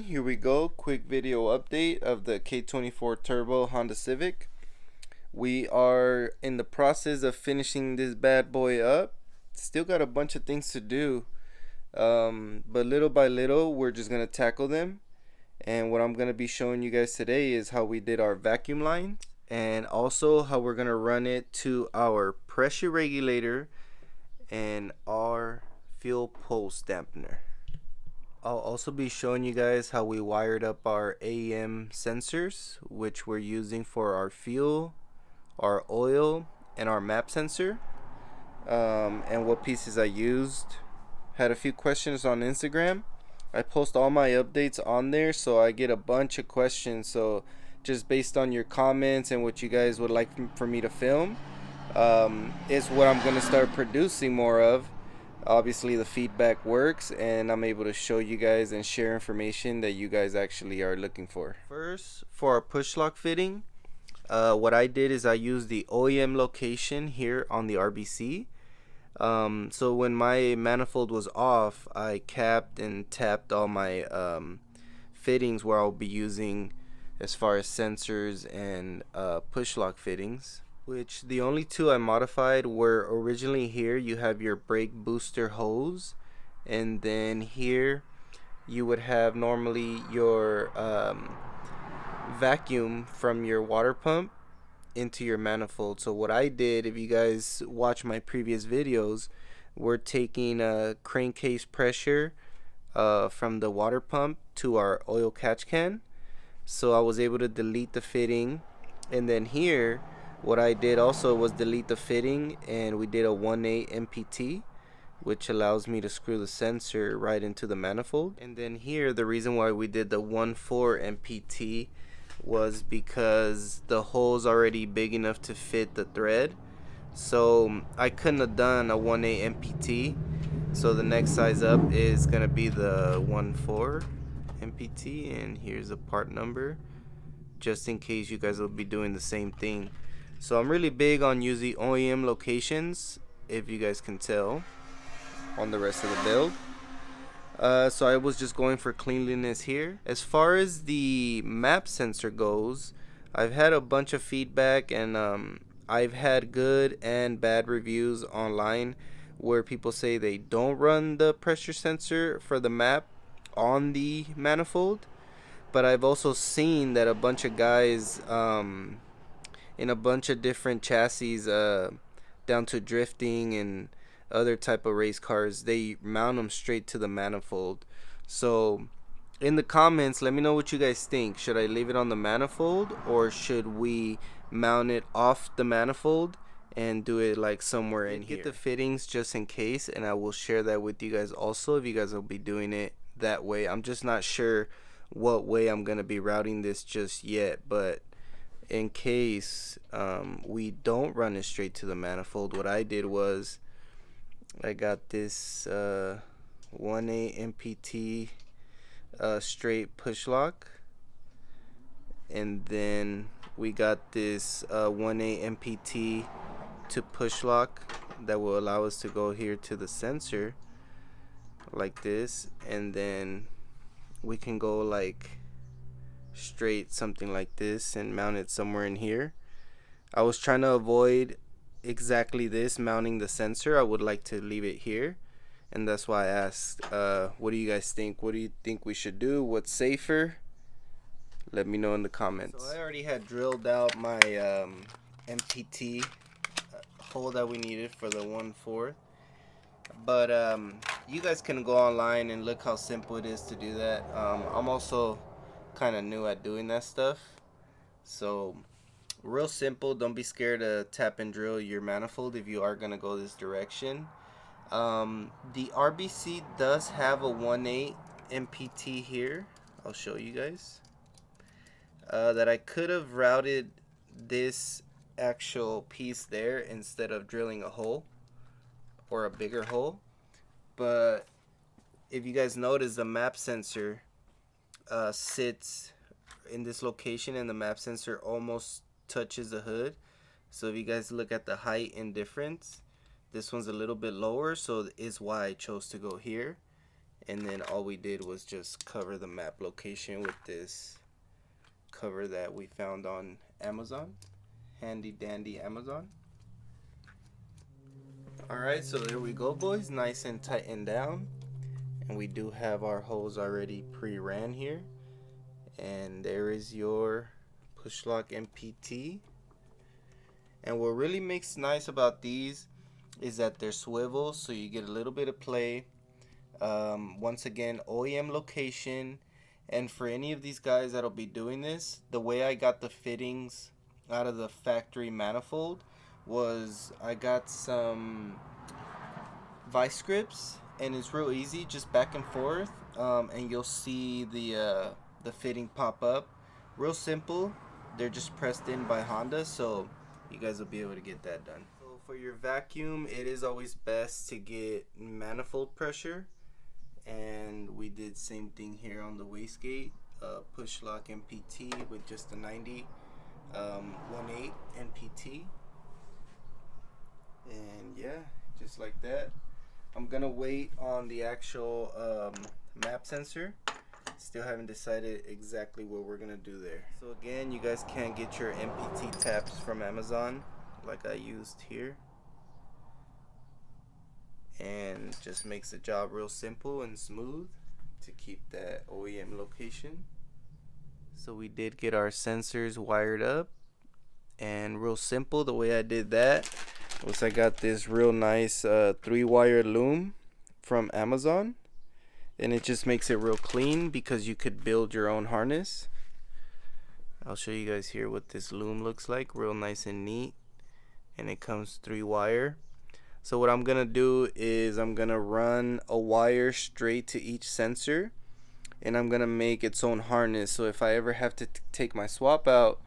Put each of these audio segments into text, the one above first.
everyone, here we go. Quick video update of the K24 Turbo Honda Civic. We are in the process of finishing this bad boy up. Still got a bunch of things to do, but little by little we're just gonna tackle them. And what I'm gonna be showing you guys today is how we did our vacuum line, and also how we're gonna run it to our pressure regulator and our fuel pulse dampener. I'll also be showing you guys how we wired up our AEM sensors, which we're using for our fuel, our oil, and our map sensor, and what pieces I used. Had a few questions on Instagram. I post all my updates on there, so I get a bunch of questions. So just based on your comments and what you guys would like for me to film, is what I'm going to start producing more of. Obviously the feedback works, and I'm able to show you guys and share information that you guys actually are looking for. First, for our push lock fitting, what I did is I used the OEM location here on the RBC. So when my manifold was off, I capped and tapped all my fittings where I'll be using as far as sensors and push lock fittings, which the only two I modified were originally here you have your brake booster hose, and then here you would have normally your vacuum from your water pump into your manifold. So what I did, if you guys watch my previous videos, we're taking a crankcase pressure from the water pump to our oil catch can. So I was able to delete the fitting, and then here what I did also was delete the fitting, and we did a 1/8 MPT, which allows me to screw the sensor right into the manifold. And then here the reason why we did the 1/4 MPT was because the hole's already big enough to fit the thread, so I couldn't have done a 1/8 MPT. So the next size up is gonna be the 1/4 MPT, and here's a part number just in case you guys will be doing the same thing. So I'm really big on using OEM locations, if you guys can tell on the rest of the build. So I was just going for cleanliness here. As far as the map sensor goes, I've had a bunch of feedback, and I've had good and bad reviews online where people say they don't run the pressure sensor for the map on the manifold. But I've also seen that a bunch of guys in a bunch of different chassis, down to drifting and other type of race cars, they mount them straight to the manifold. So in the comments, let me know what you guys think. Should I leave it on the manifold, or should we mount it off the manifold and do it like somewhere in here? Get the fittings just in case, and I will share that with you guys also if you guys will be doing it that way. I'm just not sure what way I'm gonna be routing this just yet, but in case we don't run it straight to the manifold, what I did was I got this 1/8 MPT straight push lock, and then we got this 1/8 MPT to push lock that will allow us to go here to the sensor like this, and then we can go like straight something like this and mount it somewhere in here. I was trying to avoid exactly this, mounting the sensor. I would like to leave it here, and that's why I asked, what do you guys think? What do you think we should do? What's safer? Let me know in the comments. So I already had drilled out my MPT hole that we needed for the 1/4, but you guys can go online and look how simple it is to do that. I'm also kind of new at doing that stuff, so real simple. Don't be scared to tap and drill your manifold if you are gonna go this direction. The RBC does have a 1/8 MPT here. I'll show you guys that I could have routed this actual piece there instead of drilling a hole or a bigger hole. But if you guys notice, the map sensor sits in this location, and the map sensor almost touches the hood. So if you guys look at the height and difference, this one's a little bit lower, so is why I chose to go here. and then all we did was just cover the map location with this cover that we found on Amazon. Handy dandy Amazon. Alright, so there we go, boys. Nice and tightened down. And we do have our hose already pre-ran here. And there is your push lock MPT. And what really makes nice about these is that they're swivel, so you get a little bit of play. Once again, OEM location. And for any of these guys that'll be doing this, the way I got the fittings out of the factory manifold was I got some vice grips, and it's real easy, just back and forth, and you'll see the fitting pop up. Real simple. They're just pressed in by Honda, so you guys will be able to get that done. So for your vacuum, it is always best to get manifold pressure, and we did same thing here on the wastegate. Push lock MPT with just a 90 1/8 NPT, and yeah, just like that. I'm gonna wait on the actual map sensor. Still haven't decided exactly what we're gonna do there. So again, you guys can get your MPT taps from Amazon like I used here, and just makes the job real simple and smooth to keep that OEM location. So we did get our sensors wired up, and real simple, the way I did that was I got this real nice 3-wire loom from Amazon, and it just makes it real clean because you could build your own harness. I'll show you guys here what this loom looks like, real nice and neat, and it comes 3-wire. So what I'm gonna do is I'm gonna run a wire straight to each sensor, and I'm gonna make its own harness, so if I ever have to take my swap out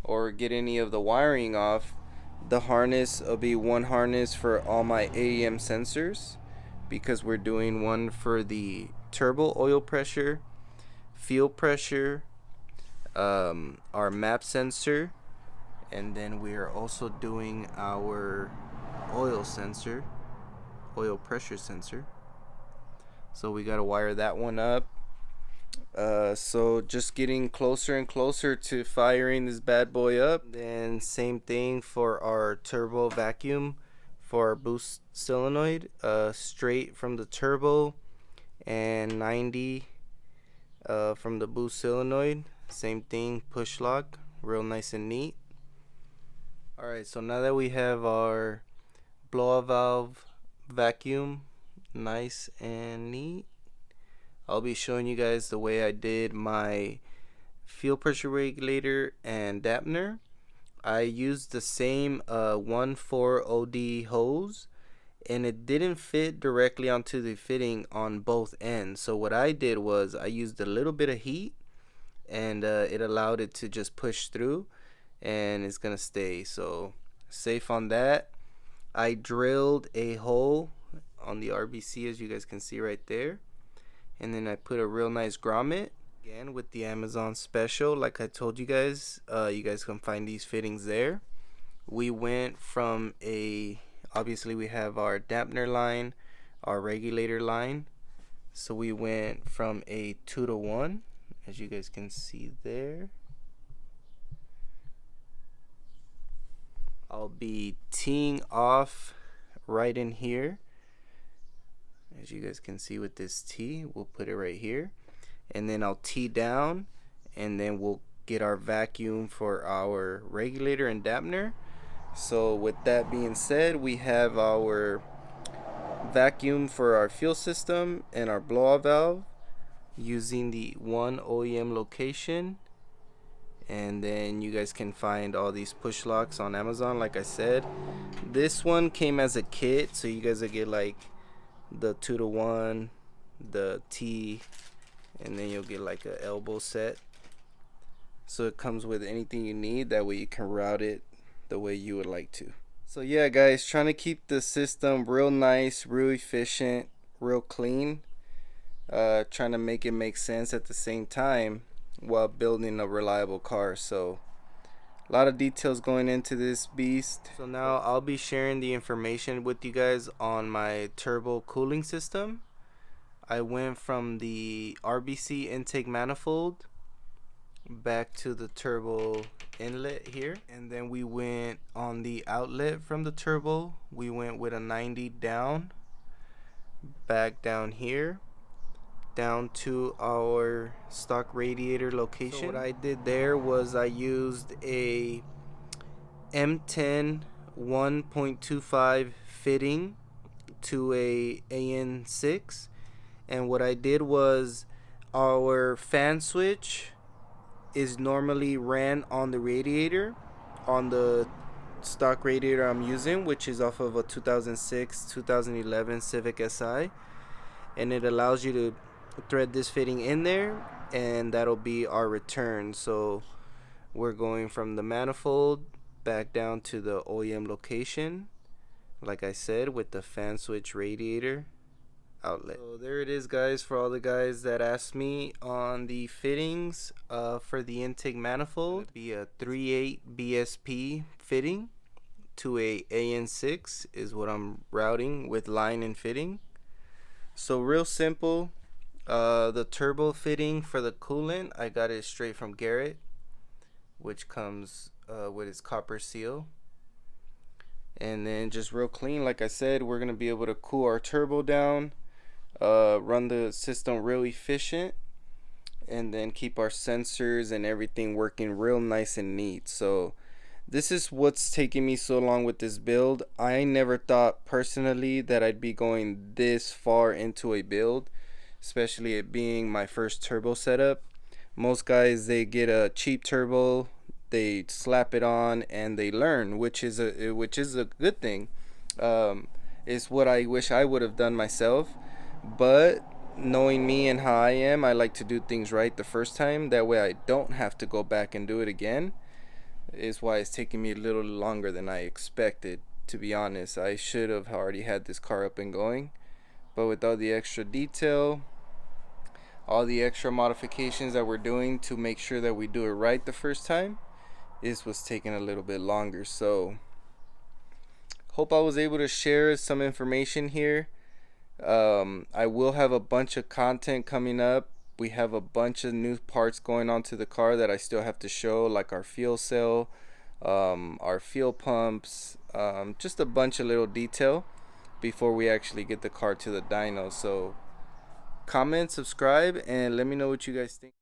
or get any of the wiring off, the harness will be one harness for all my AEM sensors, because we're doing one for the turbo oil pressure, fuel pressure, our map sensor, and then we are also doing our oil sensor, oil pressure sensor. So we got to wire that one up. So just getting closer and closer to firing this bad boy up. Then same thing for our turbo vacuum for our boost solenoid, straight from the turbo, and 90 from the boost solenoid. Same thing, push lock, real nice and neat. Alright, so now that we have our blow-off valve vacuum nice and neat, I'll be showing you guys the way I did my fuel pressure regulator and dampener. I used the same 1,4-OD hose, and it didn't fit directly onto the fitting on both ends. So what I did was I used a little bit of heat, and it allowed it to just push through, and it's gonna stay. So safe on that. I drilled a hole on the RBC, as you guys can see right there, and then I put a real nice grommet, again with the Amazon special. Like I told you guys can find these fittings there. We went from obviously we have our dampener line, our regulator line, so we went from a 2-to-1, as you guys can see there. I'll be teeing off right in here, as you guys can see with this tee. We'll put it right here, and then I'll tee down, and then we'll get our vacuum for our regulator and dampener. So with that being said, we have our vacuum for our fuel system and our blow-off valve using the one OEM location. And then you guys can find all these push locks on Amazon. Like I said, this one came as a kit, so you guys will get like the 2-to-1, the T, and then you'll get like a elbow set. So it comes with anything you need, that way you can route it the way you would like to. So yeah guys, trying to keep the system real nice, real efficient, real clean, trying to make it make sense at the same time while building a reliable car. So a lot of details going into this beast. So now I'll be sharing the information with you guys on my turbo cooling system. I went from the RBC intake manifold back to the turbo inlet here, and then we went on the outlet from the turbo. We went with a 90 down, back down here, down to our stock radiator location. So what I did there was I used a M10 1.25 fitting to a AN6, and what I did was our fan switch is normally ran on the radiator, on the stock radiator I'm using, which is off of a 2006-2011 Civic Si, and it allows you to thread this fitting in there, and that'll be our return. So we're going from the manifold back down to the OEM location, like I said, with the fan switch radiator outlet. So there it is, guys, for all the guys that asked me on the fittings for the intake manifold. It'd be a 3.8 BSP fitting to a AN6 is what I'm routing with line and fitting. So real simple. The turbo fitting for the coolant, I got it straight from Garrett, which comes with its copper seal. And then just real clean, like I said, we're gonna be able to cool our turbo down, run the system real efficient, and then keep our sensors and everything working real nice and neat. So this is what's taking me so long with this build. I never thought personally that I'd be going this far into a build, especially it being my first turbo setup. Most guys, they get a cheap turbo, they slap it on and they learn, which is a good thing. It's what I wish I would have done myself, but knowing me and how I am, I like to do things right the first time, that way I don't have to go back and do it again. Is why it's taking me a little longer than I expected, to be honest. I should have already had this car up and going, but with all the extra detail, all the extra modifications that we're doing to make sure that we do it right the first time, is what's taking a little bit longer. So hope I was able to share some information here. I will have a bunch of content coming up. We have a bunch of new parts going onto the car that I still have to show, like our fuel cell, our fuel pumps, just a bunch of little detail before we actually get the car to the dyno. So comment, subscribe, and let me know what you guys think.